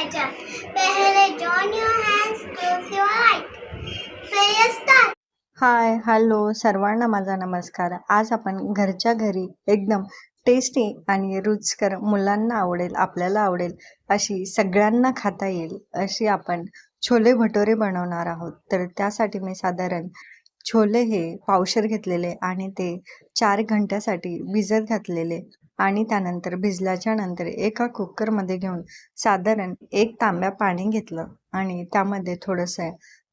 करायचा. पहिले join your hands, close your eyes. Prayer start. Hi hello सर्वांना माझा नमस्कार. आज आपण घरच्या घरी एकदम टेस्टी आणि रुचकर, मुलांना आवडेल, आपल्याला आवडेल अशी, सगळ्यांना खाता येईल अशी आपण छोले भटोरे बनवणार आहोत. तर त्यासाठी मी साधारण छोले हे पावशेर घेतलेले आणि ते 4 घंट्यासाठी भिजत घातलेले आणि त्यानंतर भिजल्याच्या नंतर एका कुकरमध्ये घेऊन साधारण 1 तांब्या पाणी घेतलं आणि त्यामध्ये थोडंसं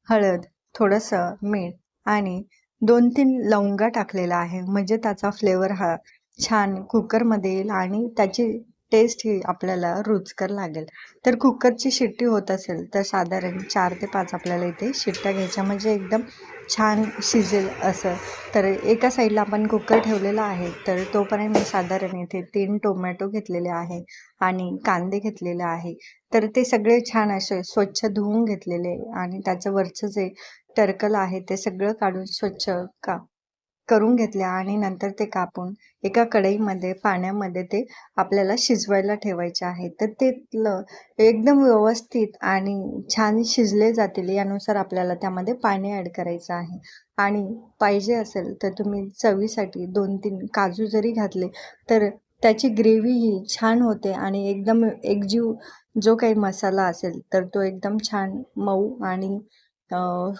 हळद, थोडंसं मीठ आणि 2-3 लवंगा टाकलेला आहे, म्हणजे त्याचा फ्लेवर हा छान कुकरमध्ये येईल आणि त्याची टेस्ट ही आपल्याला रुचकर लागेल. तर कुकरची शिट्टी होत असेल तर साधारण 4 ते 5 आपल्याला इथे शिट्ट्या घ्यायच्या, म्हणजे एकदम छान शिजेल असं. तर एका साईडला आपण कुकर ठेवलेला आहे. तर तोपर्यंत मी साधारण इथे 3 टोमॅटो घेतलेले आहे आणि कांदे घेतलेले आहे. तर ते सगळे छान असे स्वच्छ धुवून घेतलेले आणि त्याचं वरचं जे टरकल आहे ते सगळं काढून स्वच्छ करून घेतले आणि नंतर ते कापून एका कढईमध्ये पाण्यामध्ये ते आपल्याला शिजवायला ठेवायचे आहे. तर ते एकदम व्यवस्थित आणि छान शिजले जातील यानुसार आपल्याला त्यामध्ये पाणी ॲड करायचं आहे. आणि पाहिजे असेल तर तुम्ही चवीसाठी 2-3 काजू जरी घातले तर त्याची ग्रेव्ही ही छान होते आणि एकदम एकजीव जो काही मसाला असेल तर तो एकदम छान मऊ आणि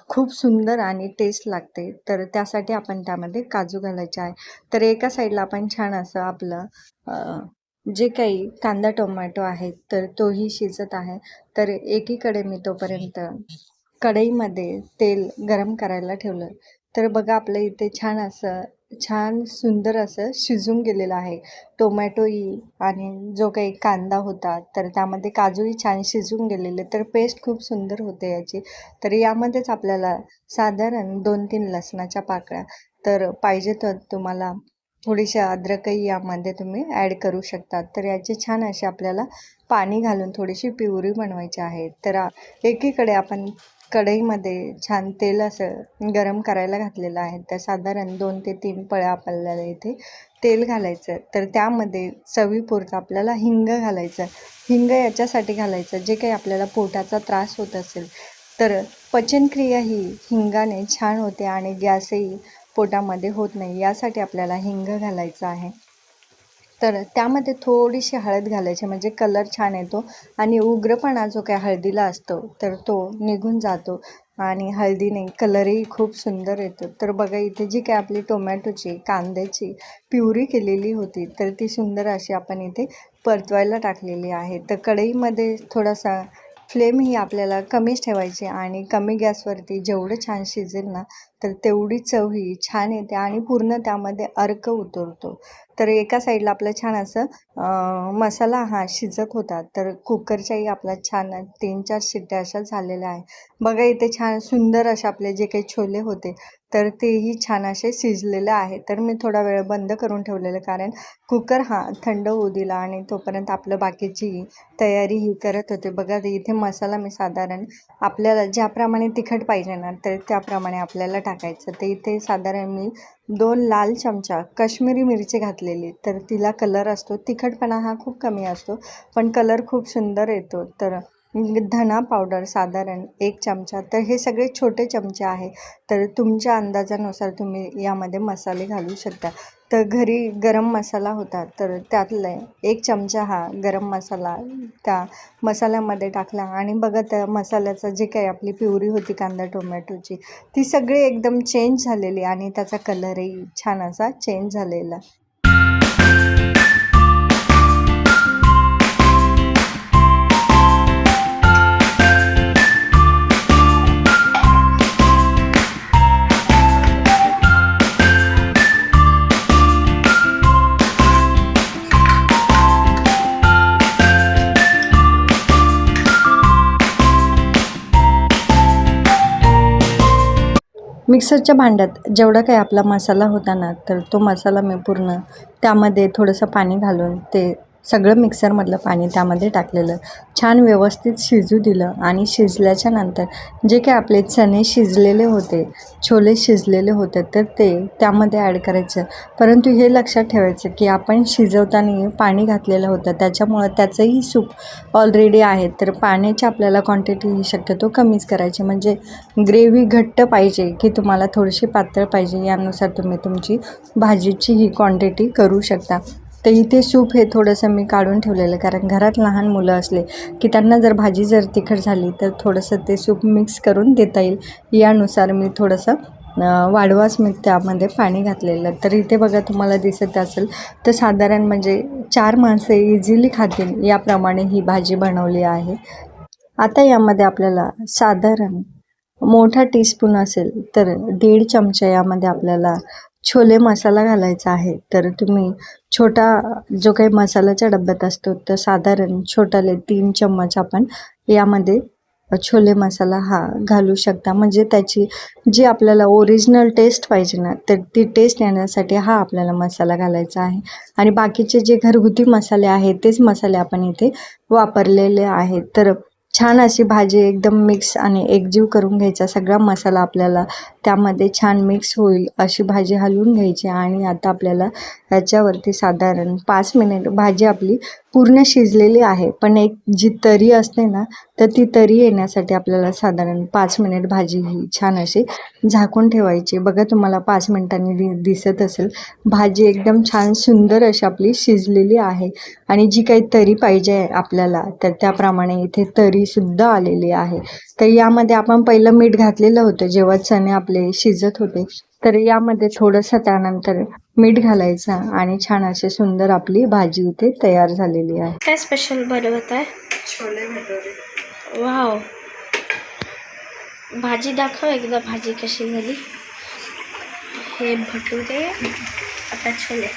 खूप सुंदर आणि टेस्ट लागते. तर त्यासाठी आपण त्यामध्ये काजू घालायचे आहे. तर एका साईडला आपण छान असं आपलं जे काही कांदा टोमॅटो आहे तर तोही शिजत आहे. तर एकीकडे मी तोपर्यंत कढईमध्ये तेल गरम करायला ठेवलं. तर बघा आपलं इथे छान सुंदर असं शिजून गेलेलं आहे. टोमॅटोही आणि जो काही कांदा होता तर त्यामध्ये काजूही छान शिजून गेलेले. तर पेस्ट खूप सुंदर होते याची. तर यामध्येच आपल्याला साधारण 2-3 लसणाच्या पाकळ्या, तर पाहिजे तर तुम्हाला थोडीशी अद्रकही यामध्ये तुम्ही ॲड करू शकतात. तर याचे छान असे आपल्याला पाणी घालून थोडीशी प्युरी बनवायची आहे. तर एकीकडे आपण कढईमध्ये छान तेल असं गरम करायला घातलेलं आहे. तर साधारण 2 ते 3 पळ्या आपल्याला इथे तेल घालायचं. तर त्यामध्ये चवीपुरतं आपल्याला हिंग घालायचं. हिंग याच्यासाठी घालायचं जे काही आपल्याला पोटाचा त्रास होत असेल तर पचनक्रिया ही हिंगाने छान होते आणि गॅसही पोटामध्ये होत नाही, यासाठी आपल्याला हिंग घालायचं आहे. तर त्यामध्ये थोडीशी हळद घालायची, म्हणजे कलर छान येतो आणि उग्रपणा जो काय हळदीला असतो तर तो निघून जातो आणि हळदीने कलरही खूप सुंदर येतो. तर बघा इथे जी काय आपली टोमॅटोची, कांद्याची प्युरी केलेली होती तर ती सुंदर अशी आपण इथे परतवायला टाकलेली आहे. तर कढईमध्ये थोडासा फ्लेम ही आपल्याला कमीच ठेवायची आणि कमी गॅसवरती जेवढं छान शिजेल ना तर तेवढी चव ही छान येते आणि पूर्ण त्यामध्ये अर्क उतरतो. तर एका साईडला आपलं छान असं मसाला हा शिजत होता. तर कुकरच्याही आपला छान 3-4 शिट्ट्या अशा झालेल्या आहे. बघा इथे छान सुंदर असे आपले जे काही छोले होते तर तेही छान असे शिजलेले आहे. तर मी थोडा वेळ बंद करून ठेवलेलं, कारण कुकर हा थंड होऊ दिला आणि तोपर्यंत आपलं बाकीची तयारी ही करत होते. बघा इथे मसाला मी साधारण आपल्याला ज्याप्रमाणे तिखट पाहिजे ना तर त्याप्रमाणे आपल्याला टाकायचं. तर इथे साधारण मी 2 लाल चमचा काश्मीरी मिरची घातलेली. तर तिला कलर असतो, तिखटपणा हा खूप कमी असतो पण कलर खूप सुंदर येतो. तर धना पावडर साधारण 1 चमचा. तर हे सगळे छोटे चमचे आहे. तर तुमच्या अंदाजानुसार तुम्ही यामध्ये मसाले घालू शकता. तर घरी गरम मसाला होता तर त्यातला 1 चमचा हा गरम मसाला त्या मसाल्यामध्ये टाकला आणि बघा त्या मसाल्याचं जे काही आपली प्युरी होती कांदा टोमॅटोची ती सगळी एकदम चेंज झालेली आणि त्याचा कलरही छान असा चेंज झालेला. मिक्सरच्या भांड्यात जेवढा काही आपला मसाला होता ना तर तो मसाला मी पूर्ण त्यामध्ये थोडंसं पाणी घालून ते सगळं मिक्सरमधलं पाणी त्यामध्ये टाकलेलं, छान व्यवस्थित शिजू दिलं आणि शिजल्याच्या नंतर जे काही आपले चणे शिजलेले होते, छोले शिजलेले होते, तर ते त्यामध्ये ॲड करायचं. परंतु हे लक्षात ठेवायचं की आपण शिजवताना पाणी घातलेलं होतं, त्याच्यामुळं त्याचंही सूप ऑलरेडी आहे, तर पाण्याची आपल्याला क्वांटिटी ही शक्यतो कमीच करायची. म्हणजे ग्रेव्ही घट्ट पाहिजे की तुम्हाला थोडीशी पातळ पाहिजे, यानुसार तुम्ही तुमची भाजीची ही क्वांटिटी करू शकता. तर इथे सूप हे थोडंसं मी काढून ठेवलेलं, कारण घरात लहान मुलं असले की त्यांना जर भाजी जर तिखट झाली तर थोडंसं ते सूप मिक्स करून देता येईल, यानुसार मी थोडंसं वाढवाच मी त्यामध्ये पाणी घातलेलं. तर इथे बघा तुम्हाला दिसत असेल तर साधारण म्हणजे 4 माणसं इझिली खातील याप्रमाणे ही भाजी बनवली आहे. आता यामध्ये आपल्याला साधारण मोठा टीस्पून असेल तर 1.5 चमचा यामध्ये आपल्याला छोले मसाला घालायचा आहे. तर तुम्ही छोटा जो काही मसाल्याच्या डब्यात असतो तर साधारण छोटाले 3 चम्मच आपण यामध्ये छोले मसाला हा घालू शकता. म्हणजे त्याची जी आपल्याला ओरिजिनल टेस्ट पाहिजे ना, तर ती टेस्ट येण्यासाठी हा आपल्याला मसाला घालायचा आहे. आणि बाकीचे जे घरगुती मसाले आहेत तेच मसाले आपण इथे वापरलेले आहेत. तर छान अशी भाजी एकदम मिक्स आणि एकजीव करून घ्यायचा, सगळा मसाला आपल्याला त्यामध्ये छान मिक्स होईल अशी भाजी हलवून घ्यायची. आणि आता आपल्याला ह्याच्यावरती साधारण 5 मिनिट भाजी आपली पूर्ण शिजलेली आहे, पण एक जी तरी असते ना, तर ती तरी येण्यासाठी आपल्याला साधारण 5 मिनिट भाजी ही छान अशी झाकून ठेवायची. बघा तुम्हाला 5 मिनिटांनी दिसत असेल भाजी एकदम छान सुंदर अशी आपली शिजलेली आहे. आणि जी काही तरी पाहिजे आपल्याला तर त्याप्रमाणे इथे तरीसुद्धा आलेली आहे. तर यामध्ये आपण पहिलं मीठ घातलेलं होतं जेव्हा चणे आपले शिजत होते, तर यामध्ये थोडंसं त्यानंतर मीठ घालायचं आणि छान अशी सुंदर आपली भाजी इथे तयार झालेली आहे. काय स्पेशल बनवत आहे? छोले भटुरे. वाव, भाजी दाखव एकदा, भाजी कशी झाली. हे भटुरे, आता छोले.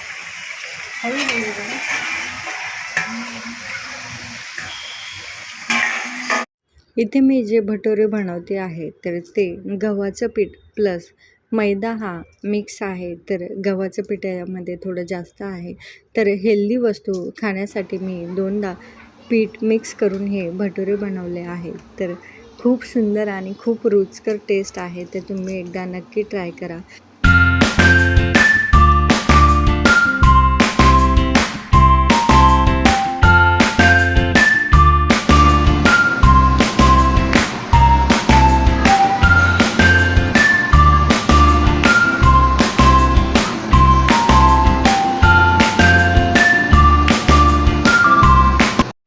इथे मी जे भटुरे बनवते आहे तर ते गव्हाचं पीठ प्लस मैदा हा मिक्स आहे. तर गव्हाचं पीठ यामध्ये थोडं जास्त आहे, तर हेल्दी वस्तू खाण्यासाठी मी 2दा पीठ मिक्स करून हे भटुरे बनवले आहे. तर खूप सुंदर आणि खूप रुचकर टेस्ट आहे, तर तुम्ही एकदा नक्की ट्राय करा.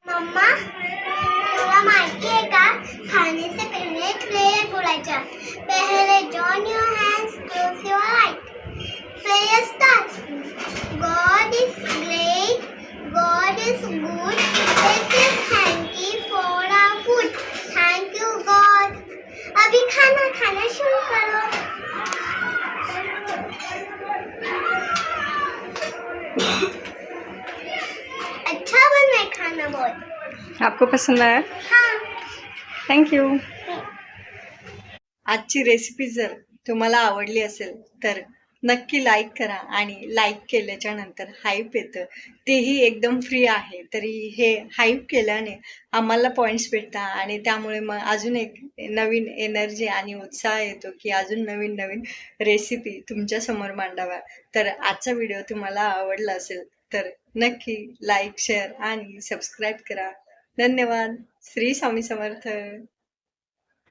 मम्मा, तुला माहिती आहे का, खाने से पहले प्रेयर बोलायचा. पहले join your hands, close your eyes. Prayer start. God is great, God is good, let us thank you for our food. Thank you God. अभी खाना शुरू करो. अच्छा बना है खाना बहुत. आपको पसंद आया? हाँ. Thank you. आजची रेसिपी जर तुम्हाला आवडली असेल तर नक्की लाईक करा. आणि लाईक केल्याच्या नंतर हाईप येतं, तेही एकदम फ्री आहे. तरी हे हाईप केल्याने आम्हाला पॉईंट्स भेटतात आणि त्यामुळे मग अजून एक नवीन एनर्जी आणि उत्साह येतो की अजून नवीन नवीन रेसिपी तुमच्यासमोर मांडाव्या. तर आजचा व्हिडिओ तुम्हाला आवडला असेल तर नक्की लाईक, शेअर आणि सबस्क्राईब करा. धन्यवाद. श्री स्वामी समर्थ.